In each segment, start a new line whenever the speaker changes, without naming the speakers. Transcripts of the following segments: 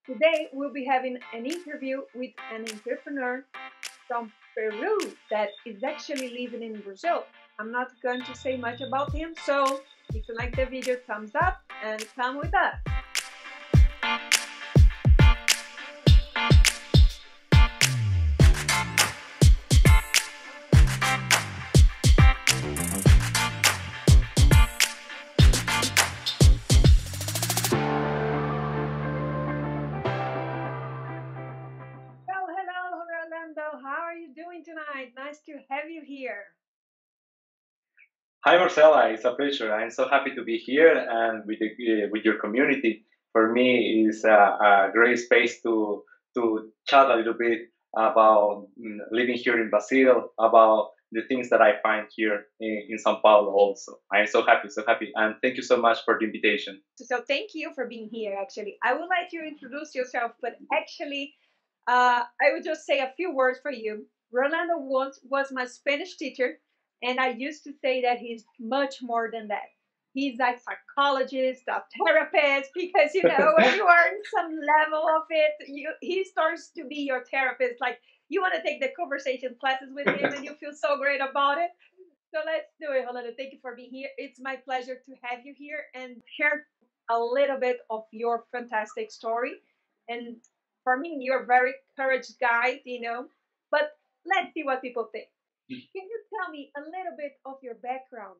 Today, we'll be having an interview with an entrepreneur from Peru that is actually living in Brazil. I'm not going to say much about him, so if you like the video, thumbs up and come with us. Hello, Rolando. How are you doing tonight? Nice to have you here.
Hi, Marcela. It's a pleasure. I'm so happy to be here and with your community. For me, it's a great space to chat a little bit about living here in Brazil, about the things that I find here in São Paulo. Also, I'm so happy, and thank you so much for the invitation.
So thank you for being here. Actually, I would like you to introduce yourself, but actually, I would just say a few words for you. Rolando was my Spanish teacher, and I used to say that he's much more than that. He's a psychologist, a therapist, because when you are in some level of it, he starts to be your therapist. Like you want to take the conversation classes with him, and you feel so great about it. So let's do it, Rolando. Thank you for being here. It's my pleasure to have you here and share a little bit of your fantastic story. And for me, you're a very courage guy. But let's see what people think. Can you tell me a little bit of your background?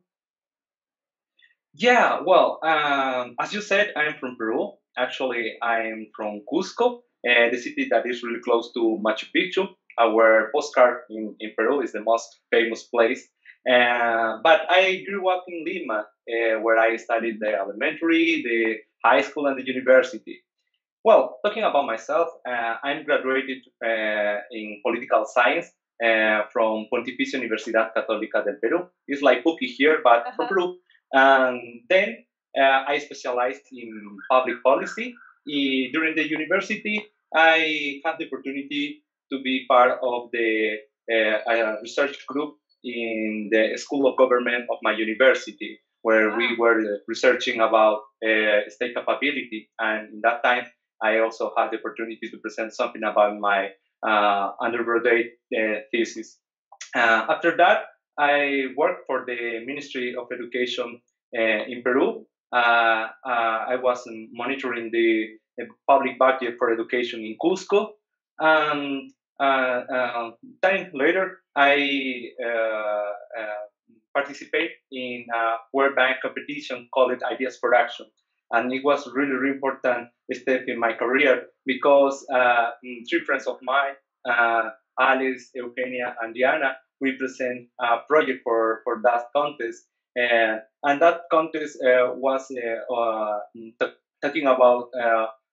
Yeah, well, as you said, I'm from Peru. Actually, I'm from Cusco, the city that is really close to Machu Picchu. Our postcard in Peru is the most famous place. But I grew up in Lima, where I studied the elementary, the high school, and the university. Well, talking about myself, I'm graduated in political science from Pontificia Universidad Católica del Perú. It's like Puki here, but from Peru. And then I specialized in public policy. During the university, I had the opportunity to be part of the research group in the School of Government of my university, where we were researching about state capability. And in that time, I also had the opportunity to present something about my undergraduate thesis. After that, I worked for the Ministry of Education in Peru. I was monitoring the public budget for education in Cusco. And time later, I participate in a World Bank competition called Ideas for Action. And it was really, really important step in my career because three friends of mine, Alice, Eugenia, and Diana, we present a project for that contest. And that contest was talking about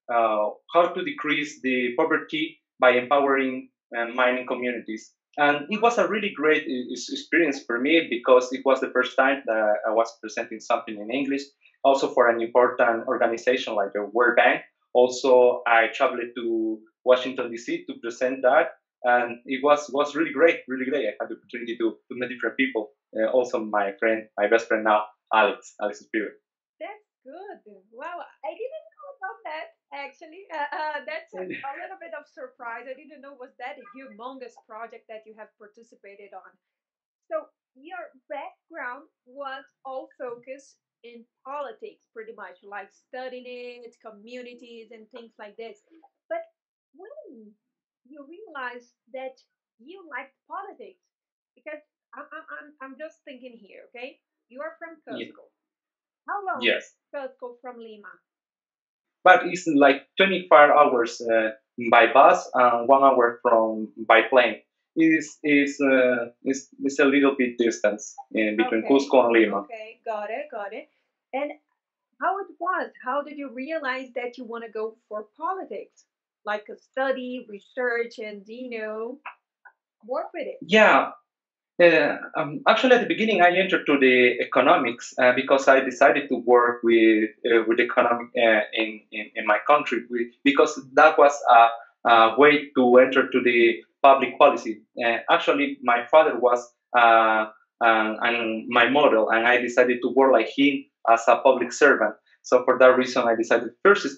how to decrease the poverty by empowering mining communities. And it was a really great experience for me because it was the first time that I was presenting something in English, also for an important organization like the World Bank. Also, I traveled to Washington, D.C. to present that. And it was really great, really great. I had the opportunity to meet different people. Also, my friend, my best friend now, Alex Spirit.
That's good. Wow, I didn't know about that actually. That's a little bit of surprise. I didn't know was that a humongous project that you have participated on. So your background was all focused in politics, pretty much, like studying it, communities, and things like this. But when you realized that you liked politics, because I'm just thinking here, okay? You are from
Yeah.
Cusco. How long is
Yes,
Cusco from Lima?
but it's like 24 hours by bus and 1 hour from by plane. Is a little bit distance in between
Okay,
Cusco and Lima.
okay, got it. And how it was? How did you realize that you want to go for politics? Like a study, research, and work with it.
Yeah, actually, at the beginning, I entered to the economics because I decided to work with economic in my country because that was a way to enter to the public policy. Actually, my father was and my model, and I decided to work like him as a public servant. So for that reason, I decided first to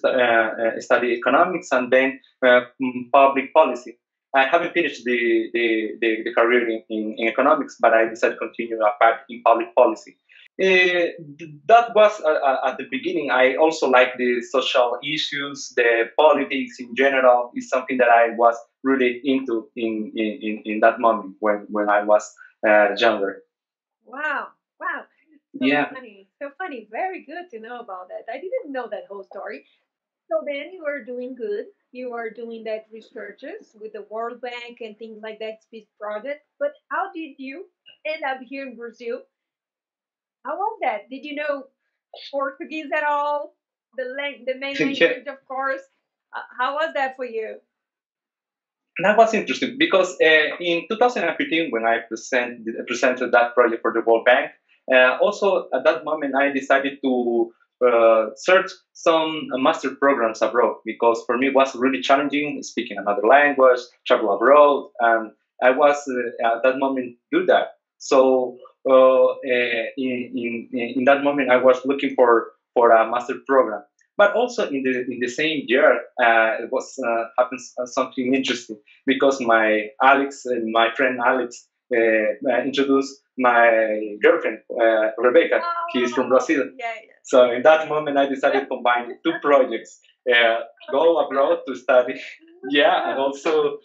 study economics and then public policy. I haven't finished the career in economics, but I decided to continue a path in public policy. That was at the beginning. I also like the social issues, the politics in general is something that I was really into in that moment when I was younger.
Wow, wow. So
Yeah.
funny, so funny. Very good to know about that. I didn't know that whole story. So then you were doing good. You were doing that researches with the World Bank and things like that, speech project. But how did you end up here in Brazil? How was that? Did you know Portuguese at all? The main
Yeah.
language, of course. How was that for you?
That was interesting because in 2015, when I presented that project for the World Bank, also at that moment I decided to search some master programs abroad because for me it was really challenging speaking another language, travel abroad, and I was at that moment do that. So in that moment I was looking for a master program, but also in the same year it was happens something interesting because my friend Alex, introduced my girlfriend, Rebecca. She's from
Oh,
Brazil.
yeah,
So in that moment, I decided to combine two projects: go abroad to study, yeah, and
yeah.
also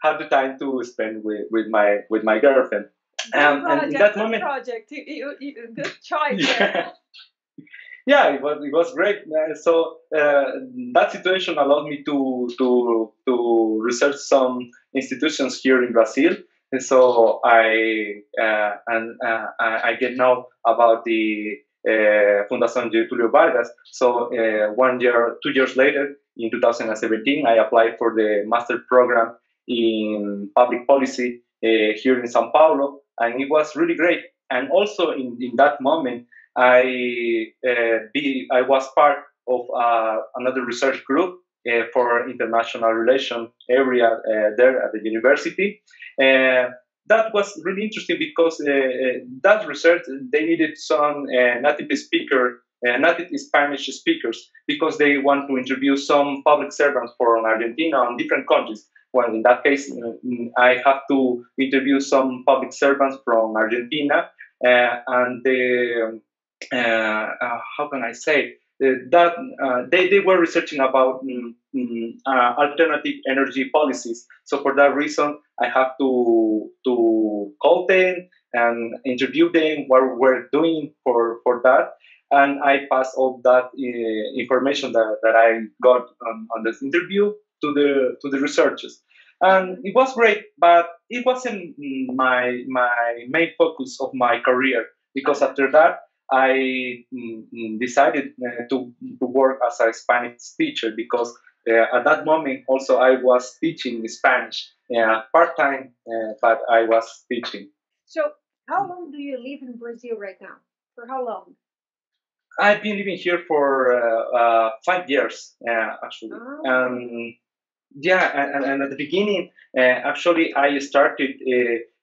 have the time to spend with my girlfriend.
Good
And in
project,
that
good
moment,
project. Good choice there.
yeah, yeah, it was great. So that situation allowed me to research some institutions here in Brazil. And so I get know about the Fundación Getúlio Vargas. So 1 year, 2 years later, in 2017, I applied for the master program in public policy here in São Paulo, and it was really great. And also in that moment, I was part of another research group for international relation area there at the university. Uh, that was really interesting because that research they needed some native Spanish speakers because they want to interview some public servants from Argentina and different countries. Well, in that case, I have to interview some public servants from Argentina, and the how can I say that they were researching about alternative energy policies. So for that reason, I have to call them and interview them what we're doing for that. And I pass all that information that I got on this interview to the researchers. And it was great, but it wasn't my main focus of my career because after that I decided to work as a Spanish teacher because at that moment also I was teaching Spanish part time, but I was teaching.
So, how long do you live in Brazil right now? For how long?
I've been living here for 5 years actually,
Oh,
and yeah, and at the beginning, actually, I started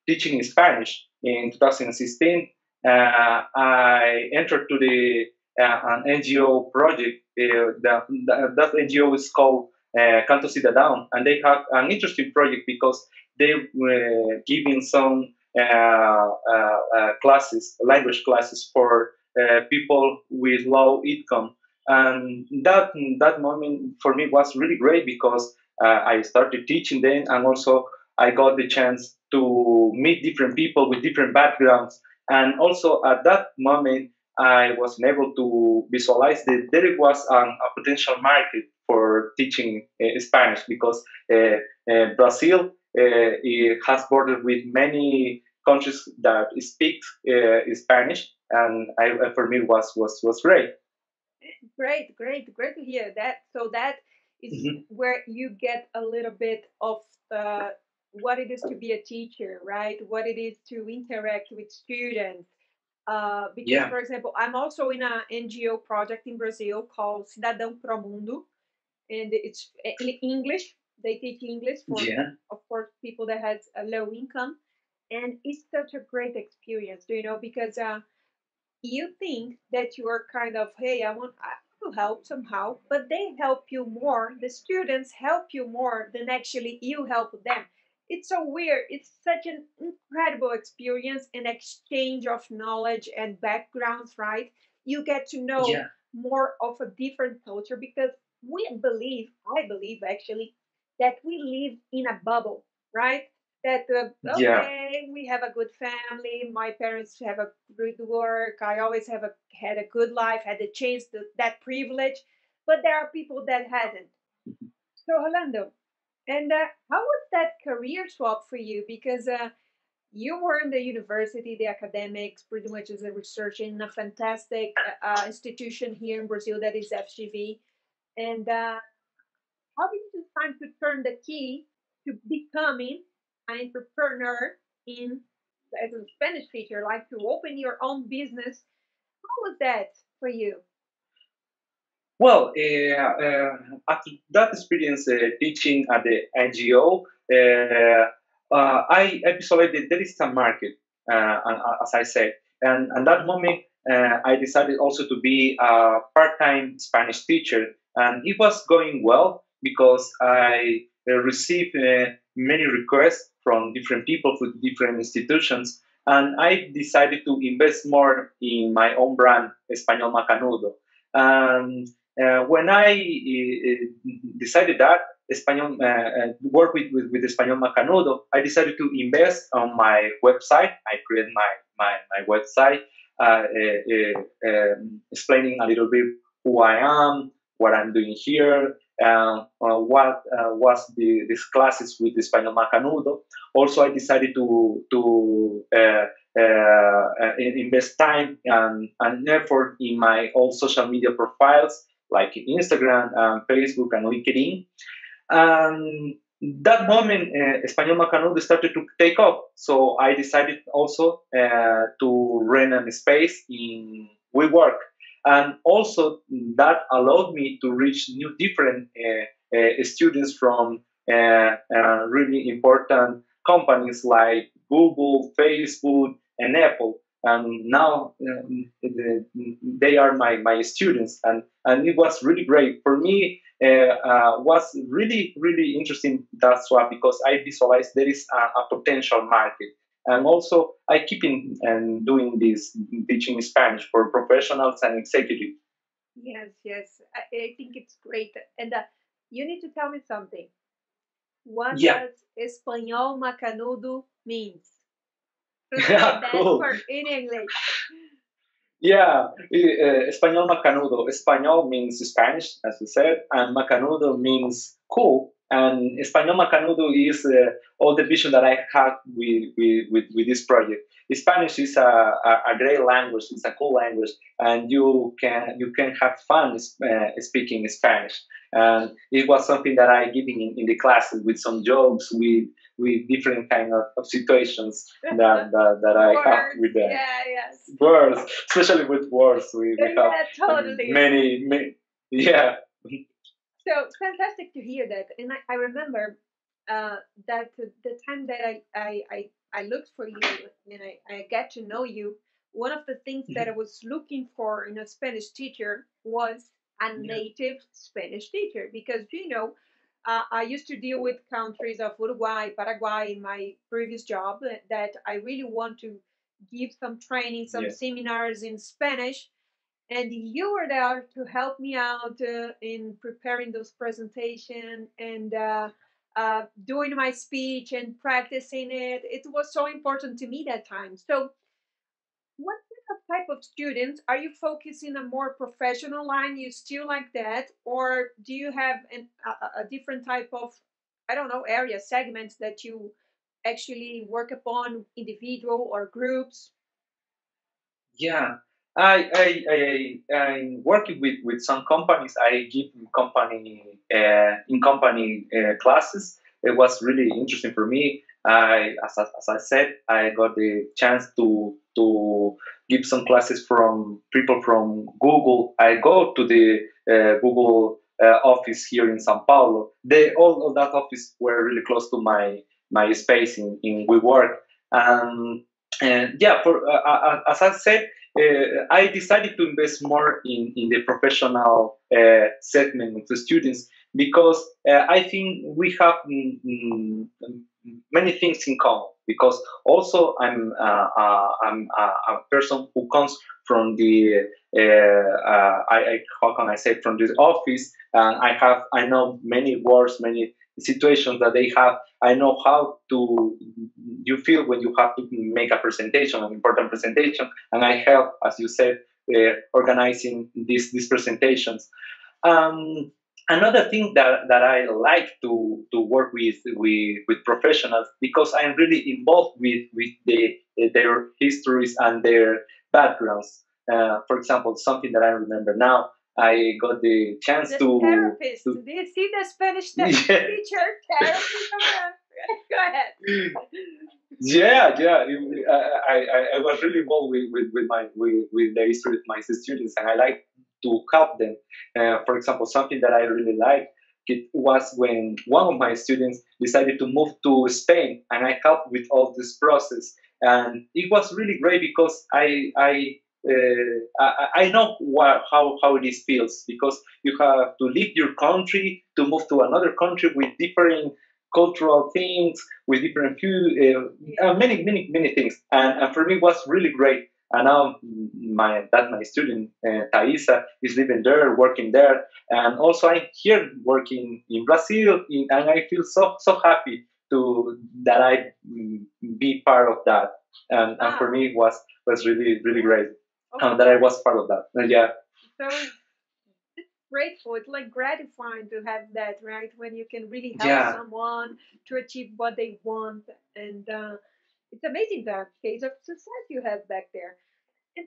teaching Spanish in 2016. I entered to the an NGO project. That NGO is called Canto Cidadão, and they have an interesting project because they were giving some classes, language classes for people with low income. And that moment for me was really great because I started teaching them, and also I got the chance to meet different people with different backgrounds. And also at that moment, I was able to visualize that there was a potential market for teaching Spanish because Brazil it has bordered with many countries that speak Spanish, and for me was great.
great, great, great to hear that. So that is
Mhm.
where you get a little bit of what it is to be a teacher, right? What it is to interact with students. Because,
Yeah,
for example, I'm also in an NGO project in Brazil called Cidadão Pro Mundo, and it's in English. They teach English for,
yeah,
of course, people that has a low income, and it's such a great experience, because you think that you are kind of, hey, I to help somehow, but they help you more. The students help you more than actually you help them. It's so weird. It's such an incredible experience and exchange of knowledge and backgrounds, right? You get to know
Yeah,
more of a different culture because I believe actually, that we live in a bubble, right? That
yeah,
okay, we have a good family, my parents have a good work, I always had a good life, had the chance that privilege, but there are people that hadn't. So Orlando, and how was that career swap for you? Because you were in the university, the academics, pretty much as a researcher in a fantastic institution here in Brazil that is FGV. And how did you decide to turn the key to becoming an entrepreneur in as a Spanish teacher, like to open your own business? How was that for you?
well, after that experience teaching at the NGO, I visualized there is a market, as I said. And at that moment, I decided also to be a part time Spanish teacher. And it was going well because I received many requests from different people, from different institutions. And I decided to invest more in my own brand, espanol.macanudo. When I decided that work with Español Macanudo, I decided to invest on my website. I created my website, explaining a little bit who I am, what I'm doing here, what was these classes with Español Macanudo. Also, I decided invest time and effort in my own social media profiles like Instagram, Facebook, and LinkedIn. And that moment, Español Macanudo started to take off. So I decided also to rent a space in WeWork. And also that allowed me to reach new different students from really important companies like Google, Facebook, and Apple. And now they are my students. And it was really great. For me, was really, really interesting. That's why, because I visualized there is a potential market. And also, I keep in and doing this teaching Spanish for professionals and executives.
Yes, yes, I think it's great. And you need to tell me something. What
Yeah,
does Espanhol Macanudo means? Translate that
cool.
for in English.
Yeah, español macanudo. Español means Spanish, as you said, and macanudo means cool. And español macanudo is all the vision that I had with this project. Spanish is a great language. It's a cool language, and you can have fun speaking Spanish. And it was something that I giving in the classes with some jokes, with different kind of situations that I have
Words,
with them
yeah, yes.
words, especially with words. We have
Yeah, totally.
many, yeah,
So fantastic to hear that. And I remember that the time that I looked for you and I get to know you, one of the things that I was looking for in a Spanish teacher was a
yeah,
native Spanish teacher because, I used to deal with countries of Uruguay, Paraguay in my previous job that I really want to give some training, some
yeah,
seminars in Spanish, and you were there to help me out in preparing those presentation and doing my speech and practicing it. It was so important to me that time. So what kind of type of students are you focusing on? More professional line, you still like that, or do you have a different type of, I don't know, area segments that you actually work upon, individual or groups?
yeah. I'm working with some companies. I give company in company classes. It was really interesting for me. As I said, I got the chance to give some classes from people from Google. I go to the Google office here in São Paulo. All of that office were really close to my space in WeWork. And yeah, as I said. I decided to invest more in the professional segment of the students because I think we have many things in common. Because also I'm a person who comes from the how can I say, from this office, and I know many words, many situations that they have. I know how to you feel when you have to make a presentation, an important presentation, and I help, as you said, organizing these presentations. Um, Another thing that I like to work with professionals, because I'm really involved with their histories and their backgrounds. For example, something that I remember now, I got the chance
The therapist.
to
Do you see the Spanish
yeah,
teacher therapy? Come on. Go ahead.
yeah. I was really involved with the history of my students, and I like to help them. For example, something that I really liked it was when one of my students decided to move to Spain, and I helped with all this process, and it was really great because I know how it is feels, because you have to leave your country to move to another country with different cultural things, with different food, many things. And for me, it was really great. And now my student Thaisa is living there, working there, and also I'm here working in Brazil, and I feel so happy to that I be part of that. And for
Wow.
me, it was really
Yeah,
great
of
that I
course.
was part of that. Yeah,
So grateful. It's like gratifying to have that, right? When you can really help
yeah,
someone to achieve what they want. And it's amazing the case of success you have back there. And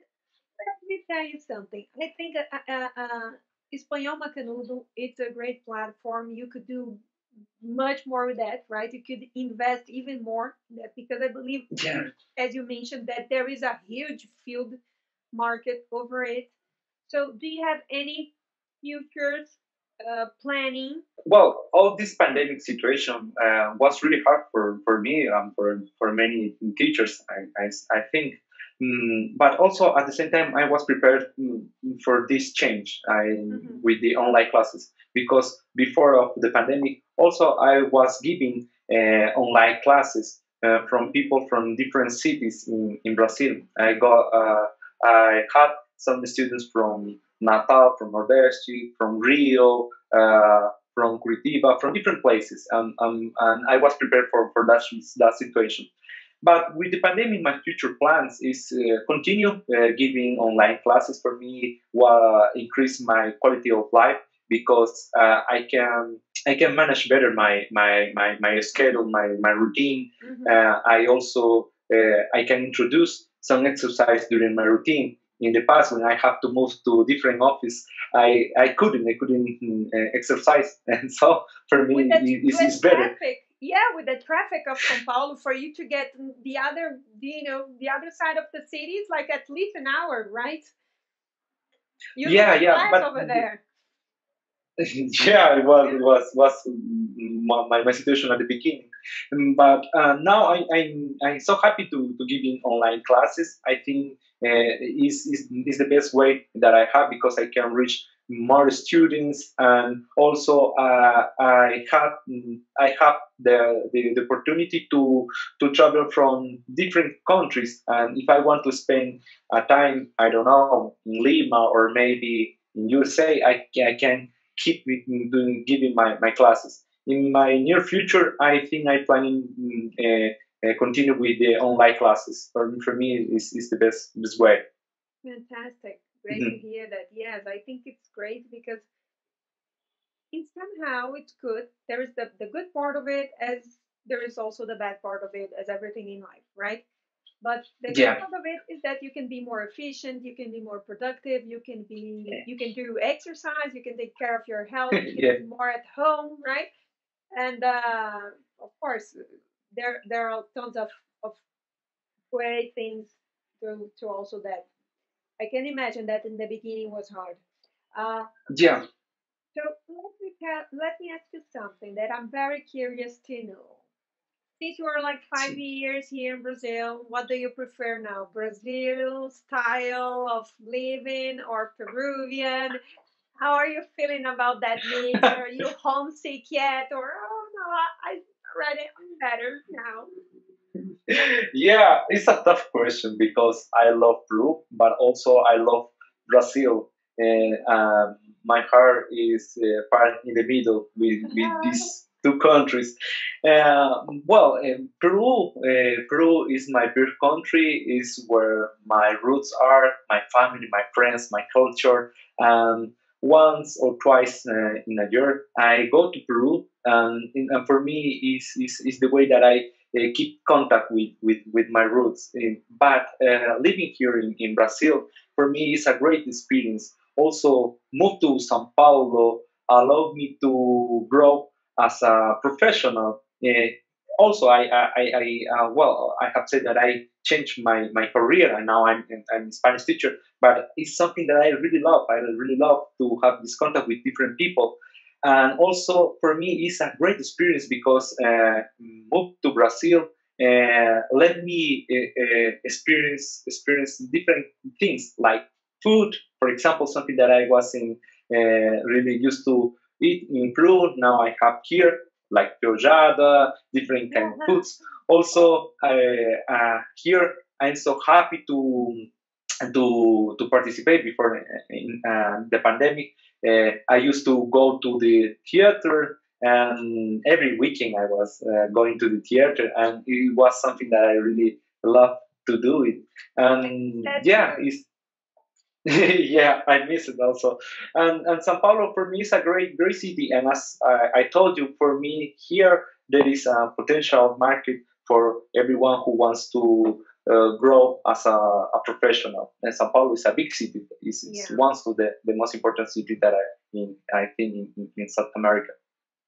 let me tell you something. I think espanhol.macanudo, it's a great platform. You could do much more with that, right? You could invest even more in that, because I believe,
yeah.
as you mentioned, that there is a huge field market over it. So, do you have any futures planning?
Well, all this pandemic situation was really hard for me, for many teachers, I think. But also at the same time, I was prepared for this change
Hmm.
with the online classes, because before of the pandemic, also I was giving online classes from people from different cities in Brazil. I had some students from Natal, from Nordeste, from Rio, from Curitiba, from different places, and I was prepared for that situation. But with the pandemic, my future plans is continue giving online classes for me, increase my quality of life, because I can manage better my schedule, my routine.
Hmm.
I also I can introduce some exercise during my routine. In the past, when I have to move to different office, I couldn't exercise, and so for me
With the
it's better.
traffic, yeah, with the traffic of São Paulo, for you to get the other, the other side of the city is like at least an hour, right? You lose
Yeah,
class
but
over there.
yeah, it was my situation at the beginning. But now I'm so happy to give in online classes. I think is the best way that I have, because I can reach more students, and also I have the opportunity to travel from different countries, and if I want to spend a time, I don't know, in Lima or maybe in USA, I can keep doing giving my classes. In my near future, I think I planning continue with the online classes. For me, is the best way.
Fantastic. Great to
Mhm.
hear that. Yes, I think it's great because in somehow it's good. There is the good part of it, as there is also the bad part of it, as everything in life, right? But the good
Yeah,
part of it is that you can be more efficient, you can be more productive, you can do exercise, you can take care of your health, you can
yeah,
be more at home, right? And of course, there are tons of great things to also that. I can imagine that in the beginning was hard. Uh,
yeah.
so let me ask you something that I'm very curious to know. Since you are like five
Sí.
years here in Brazil, what do you prefer now? Brazil style of living or Peruvian? How are you feeling about that mix? Are you homesick yet? Or, oh no, I already, I'm better now.
Yeah, it's a tough question because I love Peru, but also I love Brazil. And my heart is part in the middle with these two countries. Peru is my birth country, is where my roots are, my family, my friends, my culture. And once or twice in a year, I go to Peru, and for me, is the way that I keep contact with my roots. But living here in Brazil, for me, is a great experience. Also, moved to Sao Paulo allowed me to grow as a professional. Also, I have said that I changed my career, and now I'm a Spanish teacher. But it's something that I really love. I really love to have this contact with different people, and also for me it's a great experience because moved to Brazil let me experience different things like food, for example, something that I wasn't really used to eat in Peru. Now I have here like peojada, different kind of foods. Also here I'm so happy to participate before in the pandemic. I used to go to the theater, and every weekend I was going to the theater, and it was something that I really loved to do it. And
That's
yeah,
good.
it's yeah, I miss it also. And Sao Paulo for me is a great city, and as I told you, for me here there is a potential market for everyone who wants to grow as a professional. And Sao Paulo is a big city. It's
Yeah.
one of the most important city that I think in South America.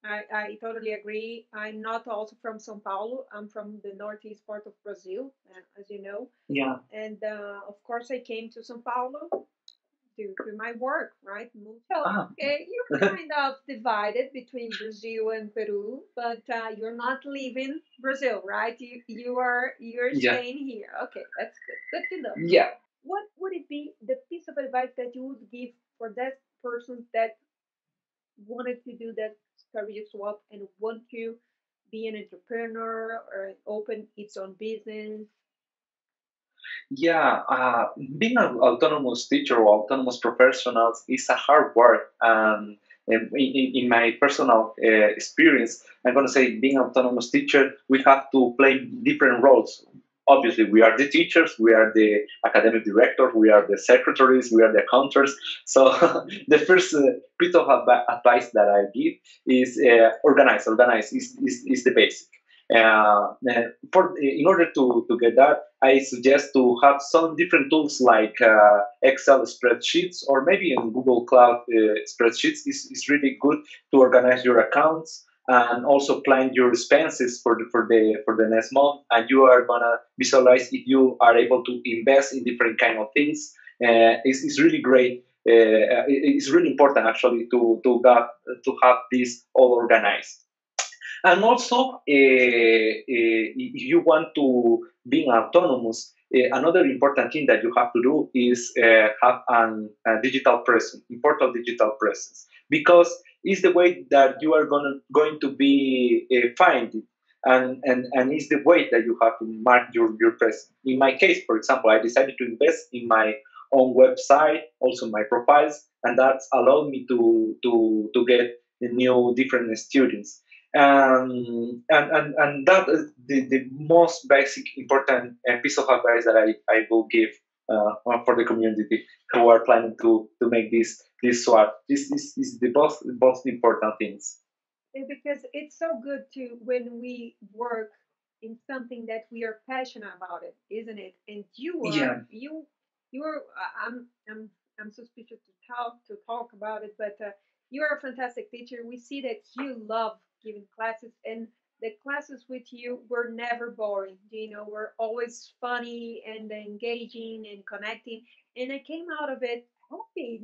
I totally agree. I'm not also from São Paulo. I'm from the northeast part of Brazil, as you know.
Yeah.
And of course, I came to São Paulo due to my work, right? So
Ah.
you're kind of divided between Brazil and Peru, but you're not leaving Brazil, right? You're
Yeah.
staying here. Okay, that's good. Good to know.
Yeah.
What would it be the piece of advice that you would give for that person that wanted to do that career swap and want to be an entrepreneur or open its own business?
Yeah, being an autonomous teacher or autonomous professional is a hard work. In my personal experience, I'm going to say being an autonomous teacher, we have to play different roles. Obviously, we are the teachers, we are the academic directors, we are the secretaries, we are the accountants. So the first bit of advice that I give is organize. Organize is the basic. In order to get that, I suggest to have some different tools like Excel spreadsheets or maybe in Google Cloud spreadsheets is really good to organize your accounts and also plan your expenses for the next month. And you are gonna visualize if you are able to invest in different kind of things. It's really great. It's really important actually to have this all organized. And also, if you want to be autonomous, another important thing that you have to do is have a digital presence, important digital presence, because it's the way that you are going to be find it. And it's the way that you have to mark your presence. In my case, for example, I decided to invest in my own website, also my profiles, and that's allowed me to get new different students. And that is the most basic important piece of advice that I will give for the community who are planning to make this swap. This is the most important things.
Because it's so good to when we work in something that we are passionate about it, isn't it? And
Yeah.
you are I'm suspicious to talk about it, but you are a fantastic teacher. We see that you love giving classes, and the classes with you were never boring. Were always funny and engaging and connecting, and I came out of it happy.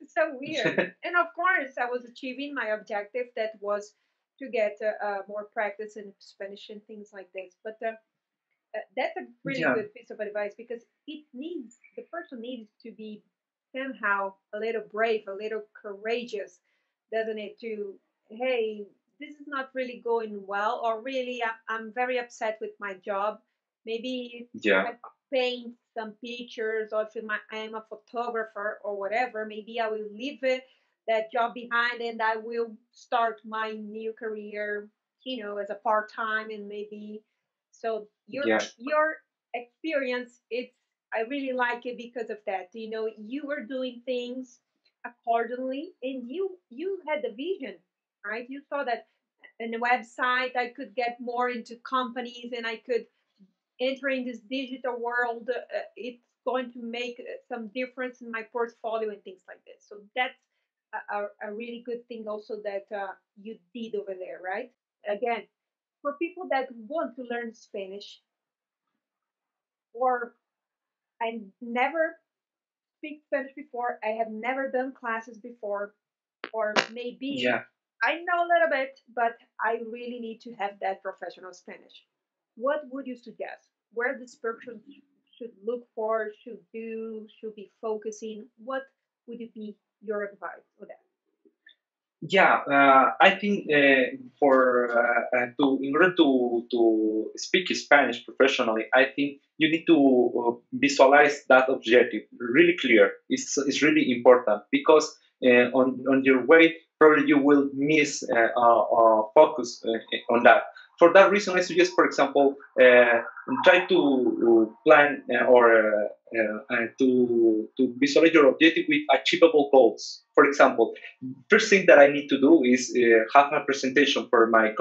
It's so weird. And of course, I was achieving my objective that was to get more practice in Spanish and things like this. But that's a really
Yeah,
good piece of advice because the person needs to be somehow a little brave, a little courageous, doesn't it? To, hey, this is not really going well, or really, I'm very upset with my job. Maybe if
yeah,
I paint some pictures, or if I am a photographer or whatever, maybe I will leave that job behind and I will start my new career, as a part time, and maybe so
yeah,
your experience, it's I really like it because of that. You were doing things accordingly, and you had the vision, right? You saw that in the website I could get more into companies, and I could enter in this digital world. It's going to make some difference in my portfolio and things like this. So that's a really good thing also that you did over there, right? Again, for people that want to learn Spanish, or I never speak Spanish before, I have never done classes before, or maybe
yeah.
I know a little bit, but I really need to have that professional Spanish. What would you suggest? Where this person should look for, should do, should be focusing? What would it be your advice for that?
Yeah, I think for to in order to speak Spanish professionally, I think you need to visualize that objective really clear. It's really important because on your way probably you will miss focus on that. For that reason, I suggest, for example, try to plan to visualize your objective with achievable goals. For example, first thing that I need to do is have a presentation for my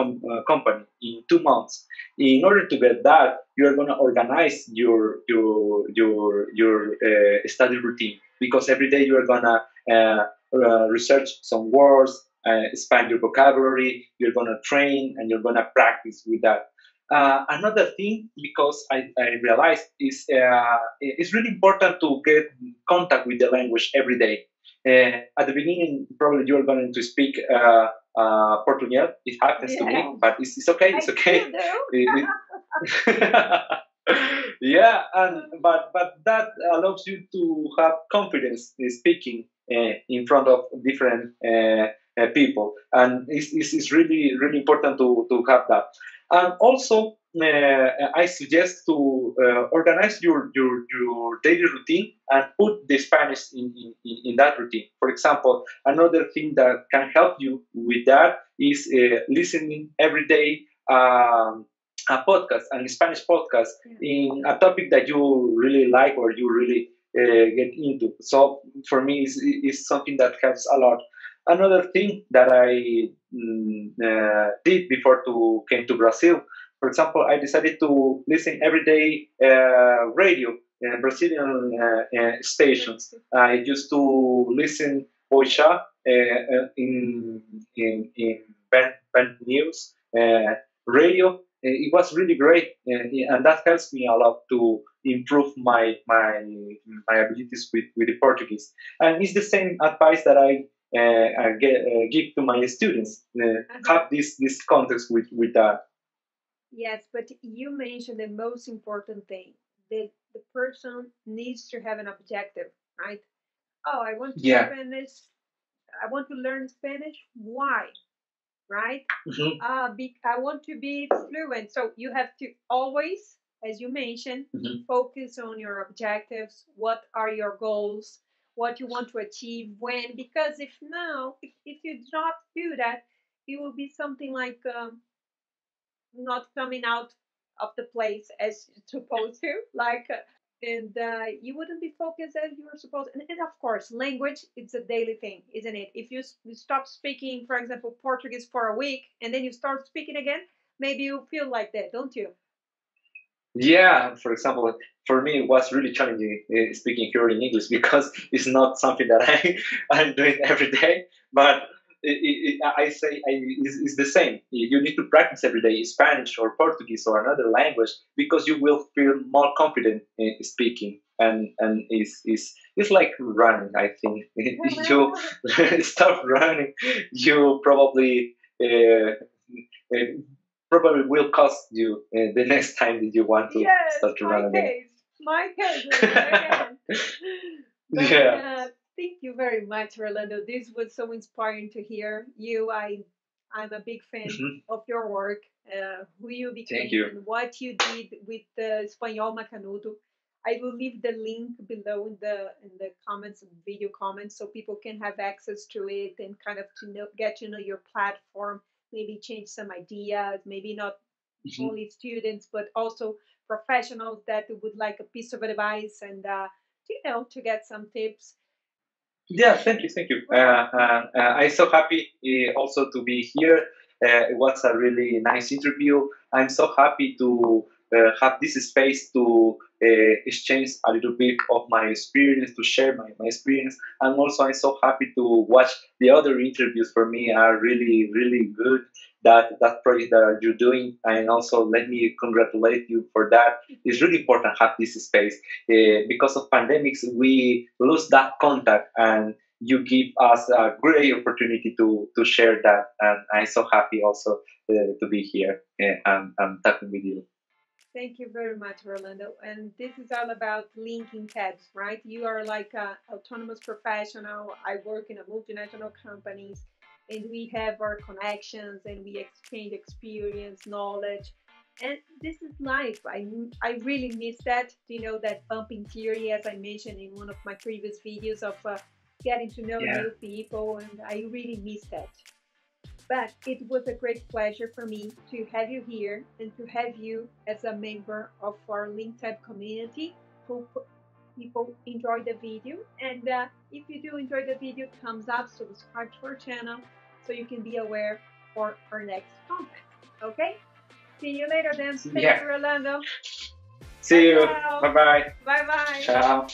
company in 2 months. In order to get that, you are going to organize your study routine because every day you are going to research some words, expand your vocabulary. You're going to train and you're going to practice with that. Another thing, because I realized, is it's really important to get contact with the language every day. At the beginning, probably you're going to speak Portuguese. It happens to me,
Yes,
but it's okay. It's
I
okay.
still do.
Yeah, and but that allows you to have confidence in speaking in front of different people, and it's really important to have that. And also, I suggest to organize your daily routine and put the Spanish in that routine. For example, another thing that can help you with that is listening every day. A podcast, a Spanish podcast,
Yeah.
in a topic that you really like or you really get into. So for me, is something that helps a lot. Another thing that I did before to came to Brazil, for example, I decided to listen every day radio, Brazilian stations. I used to listen Boixá in band news radio. It was really great, and that helps me a lot to improve my abilities with the Portuguese. And it's the same advice that I give to my students.
Uh-huh.
Have this context with that.
Yes, but you mentioned the most important thing, that the person needs to have an objective, right? Oh, I want to
Yeah.
Spanish. I want to learn Spanish. Why? Right?
Hmm.
I want to be fluent. So you have to always, as you mentioned,
Hmm.
focus on your objectives. What are your goals? What you want to achieve when? Because if you not do that, it will be something like not coming out of the place as you're supposed to, like, and you wouldn't be focused as you were supposed. And of course, language, it's a daily thing, isn't it? If you stop speaking, for example, Portuguese for a week, and then you start speaking again, maybe you feel like that, don't you?
Yeah, for example, for me it was really challenging speaking here in English because it's not something that I'm doing every day. But I say it's the same. You need to practice every day Spanish or Portuguese or another language because you will feel more confident in speaking. And it's like running. I think you stop running, you probably will cost you the next time that you want to
Yes,
start to run again.
my case, again. But
Yeah.
thank you very much, Rolando. This was so inspiring to hear you. I'm a big fan
Mhm.
of your work, who you
Thank
became,
you.
and what you did with the espanhol.macanudo. I will leave the link below in the comments, video comments, so people can have access to it and kind of to know, get to know your platform, maybe change some ideas, maybe not
Mhm.
only students but also professionals that would like a piece of advice and to get some tips.
Yeah, thank you, thank you.
Well,
I'm so happy also to be here. It was a really nice interview. I'm so happy to have this space to exchange a little bit of my experience, to share my experience. And also, I'm so happy to watch the other interviews. For me, are really, really good. That project that you're doing, and also let me congratulate you for that. It's really important to have this space because of pandemics, we lose that contact, and you give us a great opportunity to share that. And I'm so happy also to be here and talking with you.
thank you very much, Rolando. And this is all about linking heads, right? You are like a autonomous professional. I work in a multinational companies, and we have our connections, and we exchange experience, knowledge, and this is life. I really miss that. That bumping theory, as I mentioned in one of my previous videos of getting to know
Yeah.
new people, and I really miss that. But it was a great pleasure for me to have you here and to have you as a member of our LinkedIn community. Hope people enjoy the video. And if you do enjoy the video, thumbs up, subscribe to our channel so you can be aware for our next content. Okay? See you later then. Thank
Yeah.
you, Rolando.
See
Ciao,
you. Bye
ciao.
bye.
Bye bye.
Ciao.